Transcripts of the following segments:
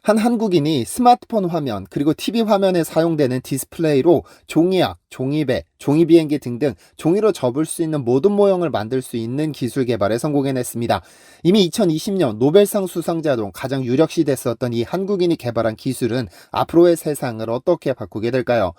한 한국인이 스마트폰 화면 그리고 TV 화면에 사용되는 디스플레이로 종이약, 종이배, 종이비행기 등등 종이로 접을 수 있는 모든 모형을 만들 수 있는 기술 개발에 성공해냈습니다. 이미 2020년 노벨상 수상자로 가장 유력시 됐었던 이 한국인이 개발한 기술은 앞으로의 세상을 어떻게 바꾸게 될까요?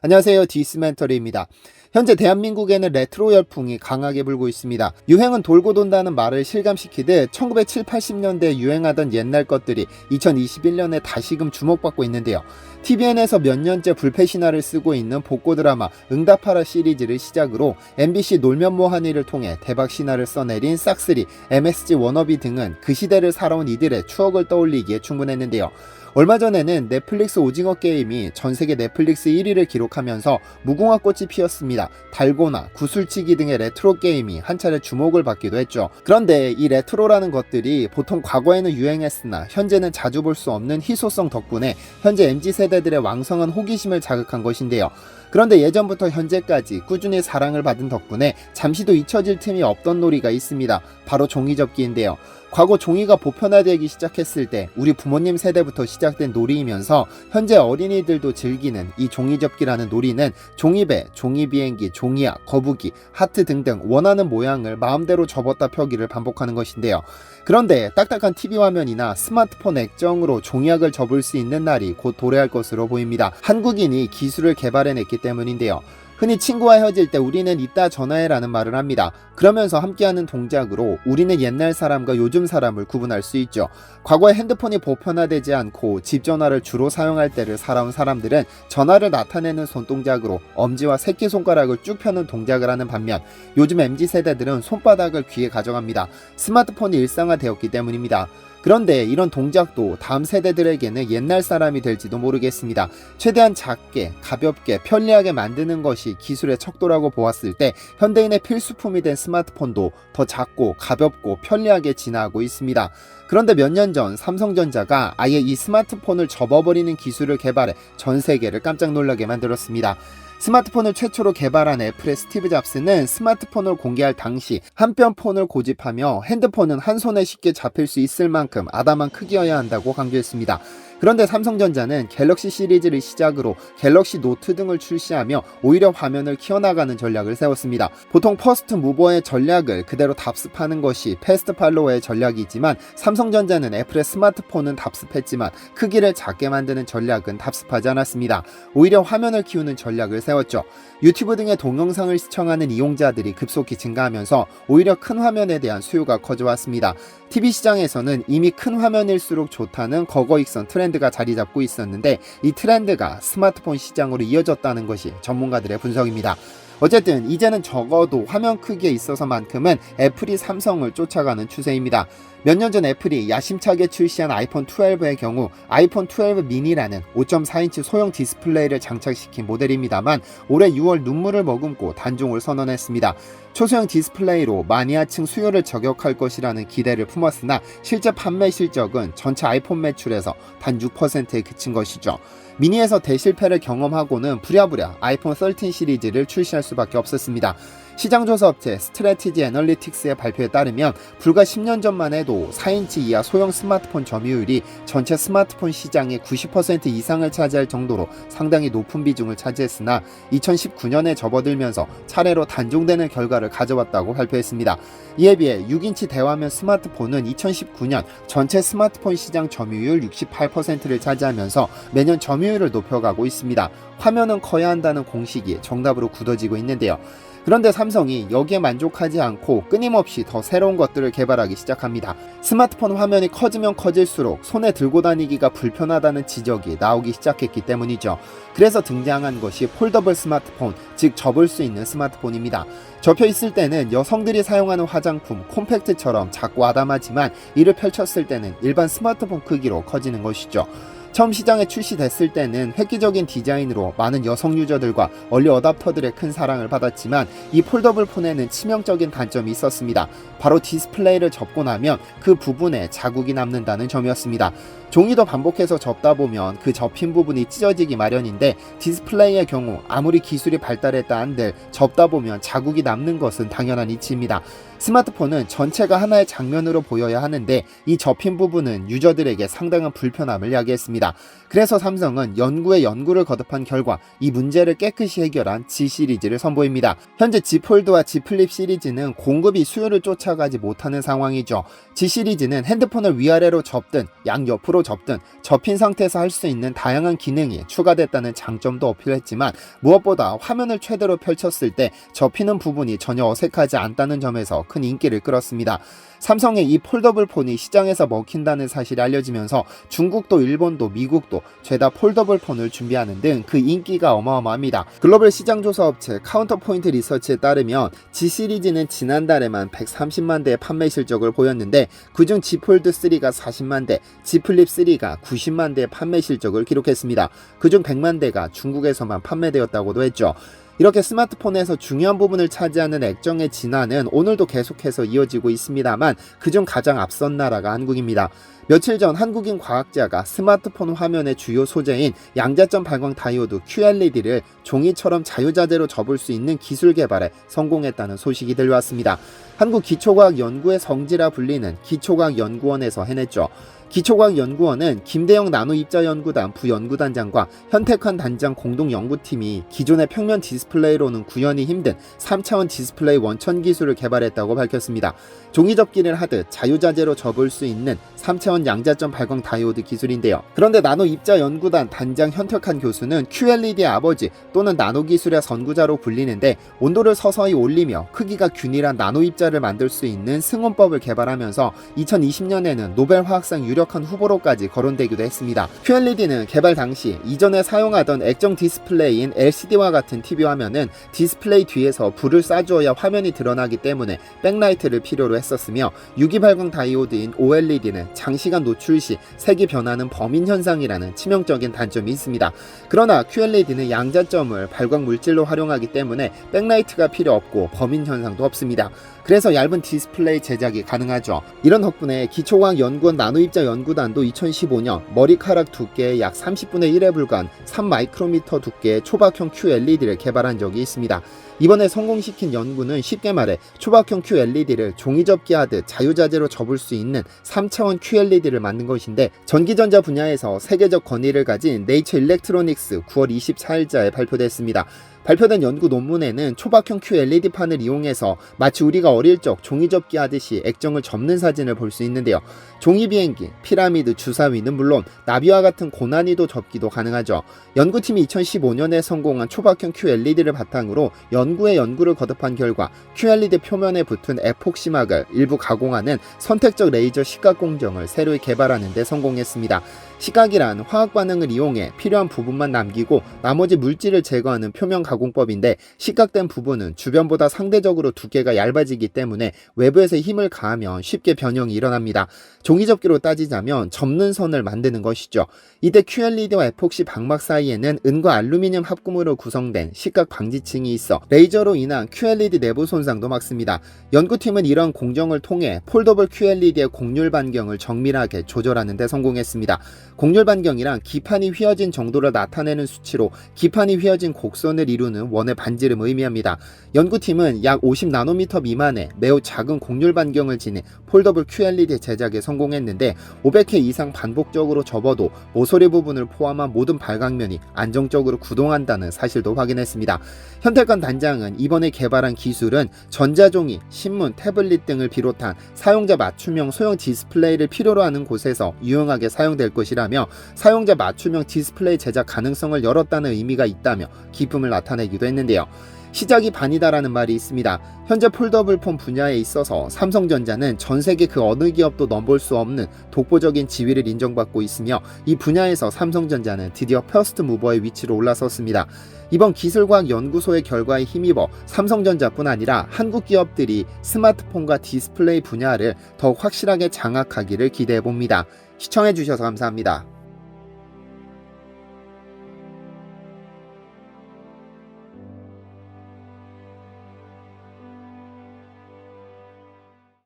안녕하세요, 디스멘터리입니다. 현재 대한민국에는 레트로 열풍이 강하게 불고 있습니다. 유행은 돌고 돈다는 말을 실감시키듯 1970, 80년대에 유행하던 옛날 것들이 2021년에 다시금 주목받고 있는데요. TVN에서 몇 년째 불패 신화를 쓰고 있는 복고 드라마 응답하라 시리즈를 시작으로 MBC 놀면 뭐하니를 통해 대박 신화를 써내린 싹쓸이, MSG 워너비 등은 그 시대를 살아온 이들의 추억을 떠올리기에 충분했는데요. 얼마 전에는 넷플릭스 오징어 게임이 전세계 넷플릭스 1위를 기록하면서 무궁화 꽃이 피었습니다. 달고나, 구슬치기 등의 레트로 게임이 한 차례 주목을 받기도 했죠. 그런데 이 레트로라는 것들이 보통 과거에는 유행했으나 현재는 자주 볼 수 없는 희소성 덕분에 현재 MZ세대들의 왕성한 호기심을 자극한 것인데요. 그런데 예전부터 현재까지 꾸준히 사랑을 받은 덕분에 잠시도 잊혀질 틈이 없던 놀이가 있습니다. 바로 종이접기인데요. 과거 종이가 보편화되기 시작했을 때 우리 부모님 세대부터 시작된 놀이이면서 현재 어린이들도 즐기는 이 종이접기라는 놀이는 종이배, 종이비행기, 종이약, 거북이, 하트 등등 원하는 모양을 마음대로 접었다 펴기를 반복하는 것인데요. 그런데 딱딱한 TV 화면이나 스마트폰 액정으로 종이약을 접을 수 있는 날이 곧 도래할 것으로 보입니다. 한국인이 기술을 개발해냈기 때문인데요. 흔히 친구와 헤어질 때 우리는 이따 전화해라는 말을 합니다. 그러면서 함께하는 동작으로 우리는 옛날 사람과 요즘 사람을 구분할 수 있죠. 과거에 핸드폰이 보편화되지 않고 집 전화를 주로 사용할 때를 살아온 사람들은 전화를 나타내는 손동작으로 엄지와 새끼손가락을 쭉 펴는 동작을 하는 반면 요즘 MZ세대들은 손바닥을 귀에 가져갑니다. 스마트폰이 일상화되었기 때문입니다. 그런데 이런 동작도 다음 세대들에게는 옛날 사람이 될지도 모르겠습니다. 최대한 작게, 가볍게, 편리하게 만드는 것이 기술의 척도라고 보았을 때 현대인의 필수품이 된 스마트폰도 더 작고 가볍고 편리하게 진화하고 있습니다. 그런데 몇 년 전 삼성전자가 아예 이 스마트폰을 접어버리는 기술을 개발해 전 세계를 깜짝 놀라게 만들었습니다. 스마트폰을 최초로 개발한 애플의 스티브 잡스는 스마트폰을 공개할 당시 한 뼘 폰을 고집하며 핸드폰은 한 손에 쉽게 잡힐 수 있을 만큼 아담한 크기여야 한다고 강조했습니다. 그런데 삼성전자는 갤럭시 시리즈를 시작으로 갤럭시 노트 등을 출시하며 오히려 화면을 키워나가는 전략을 세웠습니다. 보통 퍼스트 무버의 전략을 그대로 답습하는 것이 패스트 팔로워의 전략이지만 삼성전자는 애플의 스마트폰은 답습했지만 크기를 작게 만드는 전략은 답습하지 않았습니다. 오히려 화면을 키우는 전략을 세웠죠. 유튜브 등의 동영상을 시청하는 이용자들이 급속히 증가하면서 오히려 큰 화면에 대한 수요가 커져왔습니다. TV 시장에서는 이미 큰 화면일수록 좋다는 거거익선 트렌드가 자리 잡고 있었는데 이 트렌드가 스마트폰 시장으로 이어졌다는 것이 전문가들의 분석입니다. 어쨌든 이제는 적어도 화면 크기에 있어서만큼은 애플이 삼성을 쫓아가는 추세입니다. 몇 년 전 애플이 야심차게 출시한 아이폰 12의 경우 아이폰 12 미니라는 5.4인치 소형 디스플레이를 장착시킨 모델입니다만 올해 6월 눈물을 머금고 단종을 선언했습니다. 초소형 디스플레이로 마니아층 수요를 저격할 것이라는 기대를 품었으나 실제 판매 실적은 전체 아이폰 매출에서 단 6%에 그친 것이죠. 미니에서 대실패를 경험하고는 부랴부랴 아이폰 13 시리즈를 출시할 수밖에 없었습니다. 시장조사 업체 스트래티지 애널리틱스의 발표에 따르면 불과 10년 전만 해도 4인치 이하 소형 스마트폰 점유율이 전체 스마트폰 시장의 90% 이상을 차지할 정도로 상당히 높은 비중을 차지했으나 2019년에 접어들면서 차례로 단종되는 결과를 가져왔다고 발표했습니다. 이에 비해 6인치 대화면 스마트폰은 2019년 전체 스마트폰 시장 점유율 68%를 차지하면서 매년 점유율을 높여가고 있습니다. 화면은 커야 한다는 공식이 정답으로 굳어지고 있는데요. 그런데 삼성이 여기에 만족하지 않고 끊임없이 더 새로운 것들을 개발하기 시작합니다. 스마트폰 화면이 커지면 커질수록 손에 들고 다니기가 불편하다는 지적이 나오기 시작했기 때문이죠. 그래서 등장한 것이 폴더블 스마트폰, 즉 접을 수 있는 스마트폰입니다. 접혀 있을 때는 여성들이 사용하는 화장품, 콤팩트처럼 작고 아담하지만 이를 펼쳤을 때는 일반 스마트폰 크기로 커지는 것이죠. 처음 시장에 출시됐을 때는 획기적인 디자인으로 많은 여성 유저들과 얼리 어답터들의 큰 사랑을 받았지만 이 폴더블 폰에는 치명적인 단점이 있었습니다. 바로 디스플레이를 접고 나면 그 부분에 자국이 남는다는 점이었습니다. 종이도 반복해서 접다 보면 그 접힌 부분이 찢어지기 마련인데 디스플레이의 경우 아무리 기술이 발달했다 한들 접다 보면 자국이 남는 것은 당연한 이치입니다. 스마트폰은 전체가 하나의 장면으로 보여야 하는데 이 접힌 부분은 유저들에게 상당한 불편함을 야기했습니다. 그래서 삼성은 연구에 연구를 거듭한 결과 이 문제를 깨끗이 해결한 G 시리즈를 선보입니다. 현재 G 폴드와 G 플립 시리즈는 공급이 수요를 쫓아가지 못하는 상황이죠. G 시리즈는 핸드폰을 위아래로 접든 양옆으로 접든 접힌 상태에서 할 수 있는 다양한 기능이 추가됐다는 장점도 어필했지만 무엇보다 화면을 최대로 펼쳤을 때 접히는 부분이 전혀 어색하지 않다는 점에서 큰 인기를 끌었습니다. 삼성의 이 폴더블 폰이 시장에서 먹힌다는 사실이 알려지면서 중국도 일본도 미국도 죄다 폴더블 폰을 준비하는 등 그 인기가 어마어마합니다. 글로벌 시장조사 업체 카운터포인트 리서치에 따르면 G 시리즈는 지난달에만 130만 대의 판매 실적을 보였는데 그중 G 폴드 3가 40만 대, G 플립 3가 90만 대의 판매 실적을 기록했습니다. 그중 100만 대가 중국에서만 판매되었다고도 했죠. 이렇게 스마트폰에서 중요한 부분을 차지하는 액정의 진화는 오늘도 계속해서 이어지고 있습니다만 그중 가장 앞선 나라가 한국입니다. 며칠 전 한국인 과학자가 스마트폰 화면의 주요 소재인 양자점 발광 다이오드 QLED를 종이처럼 자유자재로 접을 수 있는 기술 개발에 성공했다는 소식이 들려왔습니다. 한국기초과학연구의 성지라 불리는 기초과학연구원에서 해냈죠. 기초과학연구원은 김대영 나노입자연구단 부연구단장과 현택환 단장 공동연구팀이 기존의 평면 디스플레이로는 구현이 힘든 3차원 디스플레이 원천 기술을 개발했다고 밝혔습니다. 종이접기를 하듯 자유자재로 접을 수 있는 3차원 양자점 발광 다이오드 기술인데요. 그런데 나노입자연구단 단장 현택환 교수는 QLED의 아버지 또는 나노기술의 선구자로 불리는데 온도를 서서히 올리며 크기가 균일한 나노입자를 만들 수 있는 승원법을 개발하면서 2020년에는 노벨 화학상 유력한 후보로까지 거론되기도 했습니다. QLED는 개발 당시 이전에 사용하던 액정 디스플레이인 LCD와 같은 TV 화면은 디스플레이 뒤에서 불을 쏴주어야 화면이 드러나기 때문에 백라이트를 필요로 했었으며 유기발광 다이오드인 OLED는 장시간 노출 시 색이 변하는 범인 현상이라는 치명적인 단점이 있습니다. 그러나 QLED는 양자점을 발광 물질로 활용하기 때문에 백라이트가 필요 없고 범인 현상도 없습니다. 그래서 얇은 디스플레이 제작이 가능하죠. 이런 덕분에 기초과학연구원 나노입자 연구단도 2015년 머리카락 두께의 약 30분의 1에 불과한 3마이크로미터 두께의 초박형 QLED를 개발한 적이 있습니다. 이번에 성공시킨 연구는 쉽게 말해 초박형 QLED를 종이접기 하듯 자유자재로 접을 수 있는 3차원 QLED를 만든 것인데 전기전자 분야에서 세계적 권위를 가진 네이처 일렉트로닉스 9월 24일자에 발표됐습니다. 발표된 연구 논문에는 초박형 QLED판을 이용해서 마치 우리가 어릴 적 종이접기 하듯이 액정을 접는 사진을 볼 수 있는데요. 종이비행기, 피라미드, 주사위는 물론 나비와 같은 고난이도 접기도 가능하죠. 연구팀이 2015년에 성공한 초박형 QLED를 바탕으로 연구에 연구를 거듭한 결과 QLED 표면에 붙은 에폭시막을 일부 가공하는 선택적 레이저 시각 공정을 새로 개발하는 데 성공했습니다. 시각이란 화학 반응을 이용해 필요한 부분만 남기고 나머지 물질을 제거하는 표면 가공법인데 시각된 부분은 주변보다 상대적으로 두께가 얇아지기 때문에 외부에서 힘을 가하면 쉽게 변형이 일어납니다. 종이접기로 따지자면 접는 선을 만드는 것이죠. 이때 QLED와 에폭시 방막 사이에는 은과 알루미늄 합금으로 구성된 시각 방지층이 있어 레이저로 인한 QLED 내부 손상도 막습니다. 연구팀은 이런 공정을 통해 폴더블 QLED의 곡률 반경을 정밀하게 조절하는 데 성공했습니다. 곡률 반경이란 기판이 휘어진 정도를 나타내는 수치로 기판이 휘어진 곡선을 이루는 원의 반지름을 의미합니다. 연구팀은 약 50나노미터 미만의 매우 작은 곡률 반경을 지닌 폴더블 QLED 제작에 성공했는데 500회 이상 반복적으로 접어도 모서리 부분을 포함한 모든 발광면이 안정적으로 구동한다는 사실도 확인했습니다. 현택환 단장은 이번에 개발한 기술은 전자종이, 신문, 태블릿 등을 비롯한 사용자 맞춤형 소형 디스플레이를 필요로 하는 곳에서 유용하게 사용될 것이라며 사용자 맞춤형 디스플레이 제작 가능성을 열었다는 의미가 있다며 기쁨을 나타내기도 했는데요. 시작이 반이다라는 말이 있습니다. 현재 폴더블 폰 분야에 있어서 삼성전자는 전 세계 그 어느 기업도 넘볼 수 없는 독보적인 지위를 인정받고 있으며 이 분야에서 삼성전자는 드디어 퍼스트 무버의 위치로 올라섰습니다. 이번 기술과학연구소의 결과에 힘입어 삼성전자뿐 아니라 한국 기업들이 스마트폰과 디스플레이 분야를 더욱 확실하게 장악하기를 기대해봅니다. 시청해주셔서 감사합니다.